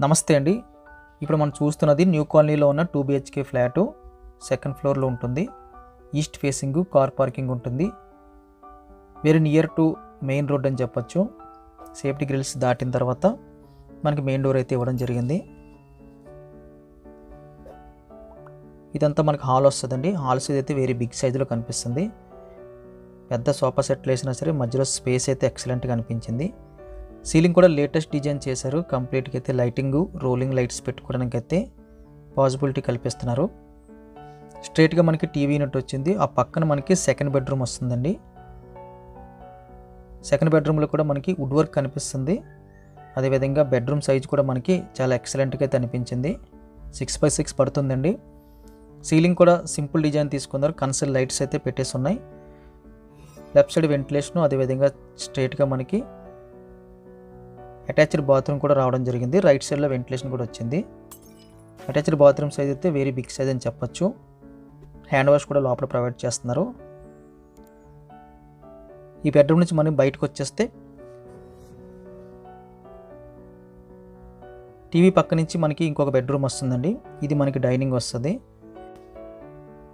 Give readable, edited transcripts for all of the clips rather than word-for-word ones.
నమస్తే అండి. ఇప్పుడు మనం చూస్తున్నది న్యూ కాలనీలో ఉన్న 2 BHK ఫ్లాటు. సెకండ్ ఫ్లోర్లో ఉంటుంది. ఈస్ట్ ఫేసింగ్ కార్ పార్కింగ్ ఉంటుంది. Very near to main road అని చెప్పొచ్చు. సేఫ్టీ గ్రిల్స్ దాటిన తర్వాత మనకి మెయిన్ డోర్ అయితే ఇవ్వడం జరిగింది. ఇదంతా మనకి హాల్ వస్తుందండి. హాల్ సైజ్ అయితే వెరీ బిగ్ సైజులో కనిపిస్తుంది. పెద్ద సోఫా సెట్లు వేసినా సరే మధ్యలో స్పేస్ అయితే ఎక్సలెంట్గా అనిపించింది. సీలింగ్ కూడా లేటెస్ట్ డిజైన్ చేశారు. కంప్లీట్గా అయితే లైటింగ్ రోలింగ్ లైట్స్ పెట్టుకోవడానికి అయితే పాసిబిలిటీ కల్పిస్తున్నారు. స్ట్రైట్గా మనకి టీవీ యూనిట్ వచ్చింది. ఆ పక్కన మనకి సెకండ్ బెడ్రూమ్ వస్తుందండి. సెకండ్ బెడ్రూమ్లో కూడా మనకి వుడ్ వర్క్ కనిపిస్తుంది. అదేవిధంగా బెడ్రూమ్ సైజ్ కూడా మనకి చాలా ఎక్సలెంట్గా అయితే అనిపించింది. 6x6 పడుతుందండి. సీలింగ్ కూడా సింపుల్ డిజైన్ తీసుకున్నారు. కన్సల్ లైట్స్ అయితే పెట్టేసి ఉన్నాయి. లెఫ్ట్ సైడ్ వెంటిలేషన్, అదేవిధంగా స్ట్రైట్గా మనకి అటాచ్డ్ బాత్రూమ్ కూడా రావడం జరిగింది. రైట్ సైడ్లో వెంటిలేషన్ కూడా వచ్చింది. అటాచ్డ్ బాత్రూమ్ సైజ్ అయితే వెరీ బిగ్ సైజ్ అని చెప్పొచ్చు. హ్యాండ్ వాష్ కూడా లోపల ప్రొవైడ్ చేస్తున్నారు. ఈ బెడ్రూమ్ నుంచి మనం బయటకు వచ్చేస్తే టీవీ పక్క నుంచి మనకి ఇంకొక బెడ్రూమ్ వస్తుందండి. ఇది మనకి డైనింగ్ వస్తుంది.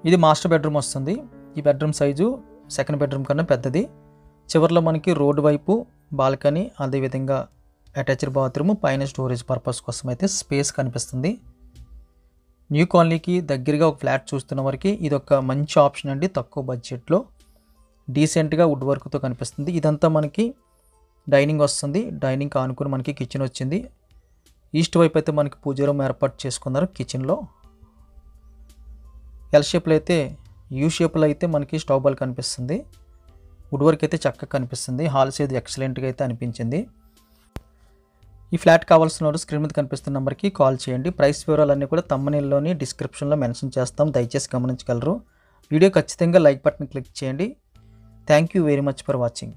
ఇది మాస్టర్ బెడ్రూమ్ వస్తుంది. ఈ బెడ్రూమ్ సైజు సెకండ్ బెడ్రూమ్ కన్నా పెద్దది. చివరిలో మనకి రోడ్ వైపు బాల్కనీ, అదేవిధంగా అటాచ్డ్ బాత్రూమ్, పైన స్టోరేజ్ పర్పస్ కోసం అయితే స్పేస్ కనిపిస్తుంది. న్యూ కాలనీకి దగ్గరగా ఒక ఫ్లాట్ చూస్తున్న వరకు ఇది ఒక మంచి ఆప్షన్ అండి. తక్కువ బడ్జెట్లో డీసెంట్గా వుడ్ వర్క్తో కనిపిస్తుంది. ఇదంతా మనకి డైనింగ్ వస్తుంది. డైనింగ్ ఆనుకుని మనకి కిచెన్ వచ్చింది. ఈస్ట్ వైపు అయితే మనకి పూజ రూమ్ ఏర్పాటు చేసుకున్నారు. కిచెన్లో ఎల్ షేప్లో అయితే యూ షేప్లో అయితే మనకి స్టవ్ బాల్ కనిపిస్తుంది. వుడ్ వర్క్ అయితే చక్కగా కనిపిస్తుంది. హాల్ సైజ్ ఎక్సలెంట్గా అయితే అనిపించింది. ఈ ఫ్లాట్ కావాల్సిన వారు స్క్రీన్ మీద కనిపిస్తున్న నెంబర్కి కాల్ చేయండి. ప్రైస్ వివరాలన్నీ కూడా థంబ్నెయిల్లోని డిస్క్రిప్షన్లో మెన్షన్ చేస్తాం. దయచేసి గమనించగలరు. వీడియో ఖచ్చితంగా లైక్ బటన్ క్లిక్ చేయండి. Thank you very much for watching.